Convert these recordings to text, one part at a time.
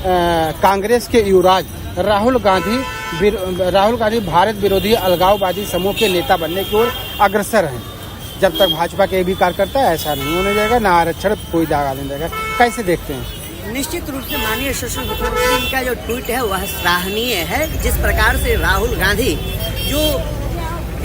कांग्रेस के युवराज राहुल गांधी भारत विरोधी अलगाववादी समूह के नेता बनने की ओर अग्रसर हैं। जब तक भाजपा के भी कार्यकर्ता ऐसा नहीं होने जाएगा, ना आरक्षण कोई दागा नहीं देगा। कैसे देखते हैं? निश्चित रूप से माननीय शासन मुख्यमंत्री का जो ट्वीट है वह सराहनीय है। जिस प्रकार से राहुल गांधी जो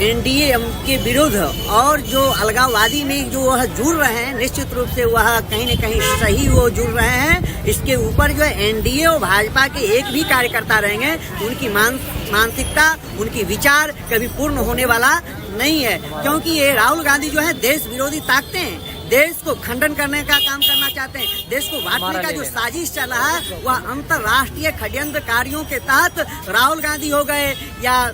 एनडीए के विरुद्ध और जो अलगाववादी में जो वह जुड़ रहे हैं, निश्चित रूप से वह कहीं न कहीं सही वो जुड़ रहे हैं। इसके ऊपर जो है एनडीए और भाजपा के एक भी कार्यकर्ता रहेंगे, उनकी मानसिकता, उनकी विचार कभी पूर्ण होने वाला नहीं है। क्योंकि ये राहुल गांधी जो है देश विरोधी ताकतें हैं, देश को खंडन करने का काम करना चाहते हैं। देश को बांटने का जो साजिश चल रहा है वह अंतर्राष्ट्रीय षड्यंत्रकारियों के तहत राहुल गांधी हो गए या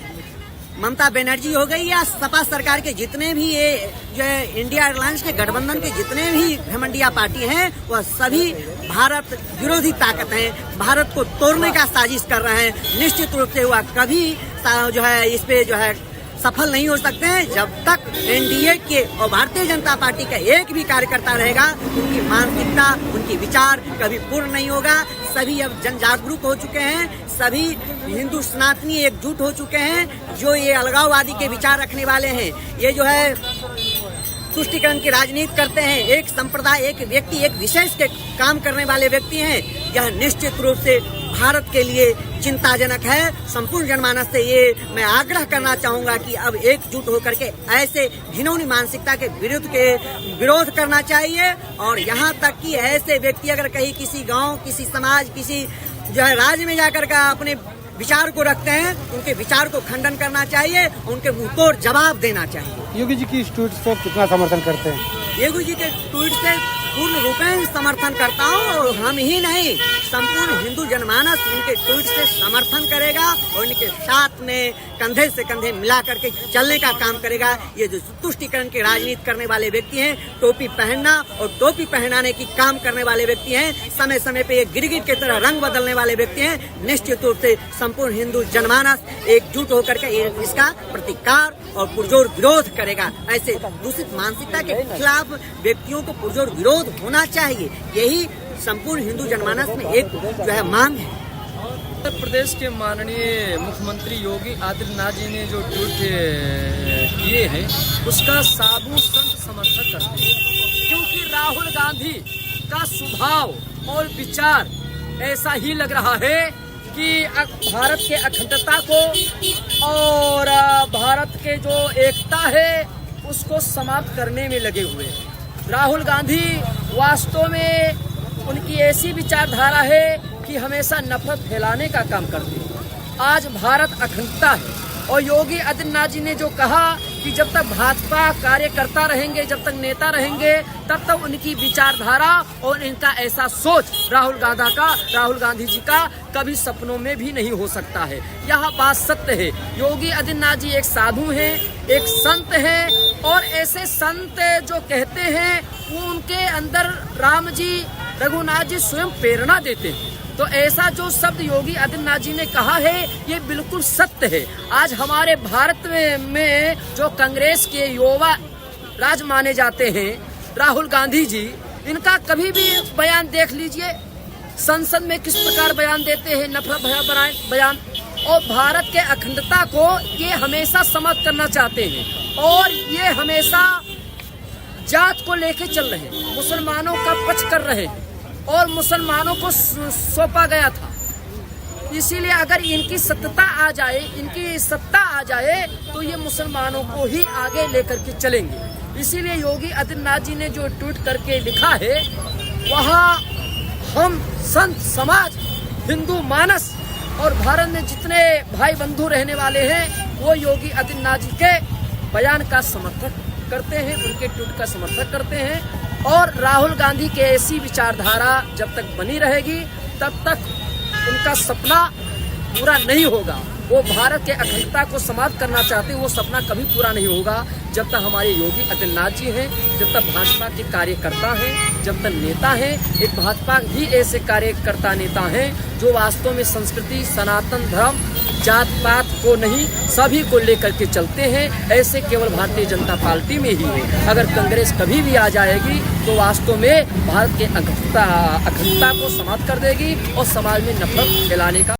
ममता बनर्जी हो गई या सपा सरकार के जितने भी ये जो है इंडिया अलायंस के गठबंधन के जितने भी घमंडिया पार्टी हैं, वह सभी भारत विरोधी ताकत हैं, भारत को तोड़ने का साजिश कर रहे हैं। निश्चित रूप से वह कभी जो है इस पे जो है सफल नहीं हो सकते हैं जब तक एनडीए के और भारतीय जनता पार्टी का एक भी कार्यकर्ता रहेगा। उनकी मानसिकता, उनकी विचार कभी पूर्ण नहीं होगा। सभी अब जन जागरूक हो चुके हैं, सभी हिंदू सनातनी एकजुट हो चुके हैं। जो ये अलगाववादी के विचार रखने वाले हैं, ये जो है तुष्टीकरण की राजनीति करते हैं, एक संप्रदाय, एक व्यक्ति, एक विशेष के काम करने वाले व्यक्ति हैं, यह निश्चित रूप से भारत के लिए चिंताजनक है। संपूर्ण जनमानस से ये मैं आग्रह करना चाहूंगा कि अब एकजुट होकर के ऐसे घिनौनी मानसिकता के विरोध करना चाहिए। और यहाँ तक कि ऐसे व्यक्ति अगर कहीं किसी गांव, किसी समाज, किसी जो है राज्य में जाकर का अपने विचार को रखते हैं, उनके विचार को खंडन करना चाहिए, उनके मुंहतोड़ जवाब देना चाहिए। योगी जी की इस ट्वीट से कितना समर्थन करते हैं? योगी जी के ट्वीट से पूर्ण रूपेण समर्थन करता हूँ और हम ही नहीं, संपूर्ण हिंदू जनमानस उनके ट्वीट से समर्थन करेगा और उनके साथ में कंधे से कंधे मिला करके चलने का काम करेगा। ये जो तुष्टीकरण की राजनीति करने वाले व्यक्ति हैं, टोपी पहनना और टोपी पहनाने की काम करने वाले व्यक्ति हैं, समय समय पे ये गिरगिट की तरह रंग बदलने वाले व्यक्ति हैं, निश्चित रूप से संपूर्ण हिंदू जनमानस एकजुट होकर के इसका प्रतिकार और पुरजोर विरोध करेगा। ऐसे दूषित मानसिकता के खिलाफ व्यक्तियों को पुरजोर विरोध होना चाहिए। यही संपूर्ण हिंदू जनमानस में एक जो है मांग है। उत्तर प्रदेश के माननीय मुख्यमंत्री योगी आदित्यनाथ जी ने जो ट्वीट किए हैं उसका साधु संत समर्थन करते हैं, क्योंकि राहुल गांधी का स्वभाव और विचार ऐसा ही लग रहा है कि भारत के अखंडता को और भारत के जो एकता है उसको समाप्त करने में लगे हुए हैं। राहुल गांधी वास्तव में उनकी ऐसी विचारधारा है कि हमेशा नफरत फैलाने का काम करते हैं। आज भारत अखंडता है और योगी आदित्यनाथ जी ने जो कहा कि जब तक भाजपा कार्यकर्ता रहेंगे, जब तक नेता रहेंगे, तब तक उनकी विचारधारा और इनका ऐसा सोच राहुल गांधी जी का कभी सपनों में भी नहीं हो सकता है। यह बात सत्य है। योगी आदित्यनाथ जी एक साधु हैं, एक संत हैं और ऐसे संत जो कहते हैं वो उनके अंदर राम जी, रघुनाथ जी स्वयं प्रेरणा देते हैं। तो ऐसा जो शब्द योगी आदित्यनाथ जी ने कहा है ये बिल्कुल सत्य है। आज हमारे भारत में जो कांग्रेस के युवा राज माने जाते हैं राहुल गांधी जी, इनका कभी भी बयान देख लीजिए, संसद में किस प्रकार बयान देते हैं, नफरत भरा बयान। और भारत के अखंडता को ये हमेशा समाप्त करना चाहते हैं और ये हमेशा जात को लेके चल रहे हैं, मुसलमानों का पक्ष कर रहे हैं और मुसलमानों को सौंपा गया था। इसीलिए अगर इनकी सत्ता आ जाए तो ये मुसलमानों को ही आगे लेकर के चलेंगे। इसीलिए योगी आदित्यनाथ जी ने जो ट्वीट करके लिखा है, वहाँ हम संत समाज, हिंदू मानस और भारत में जितने भाई बंधु रहने वाले हैं वो योगी आदित्यनाथ जी के बयान का समर्थन करते हैं, उनके ट्वीट का समर्थन करते हैं। और राहुल गांधी की ऐसी विचारधारा जब तक बनी रहेगी तब तक उनका सपना पूरा नहीं होगा। वो भारत के अखंडता को समाप्त करना चाहते हैं, वो सपना कभी पूरा नहीं होगा जब तक हमारे योगी आदित्यनाथ जी हैं, जब तक भाजपा के कार्यकर्ता हैं, जब तक नेता हैं। एक भाजपा ही ऐसे कार्यकर्ता नेता हैं जो वास्तव में संस्कृति, सनातन धर्म जात पात को नहीं, सभी को लेकर के चलते हैं। ऐसे केवल भारतीय जनता पार्टी में ही है। अगर कांग्रेस कभी भी आ जाएगी तो वास्तव में भारत के अखंडता को समाप्त कर देगी और समाज में नफरत फैलाने का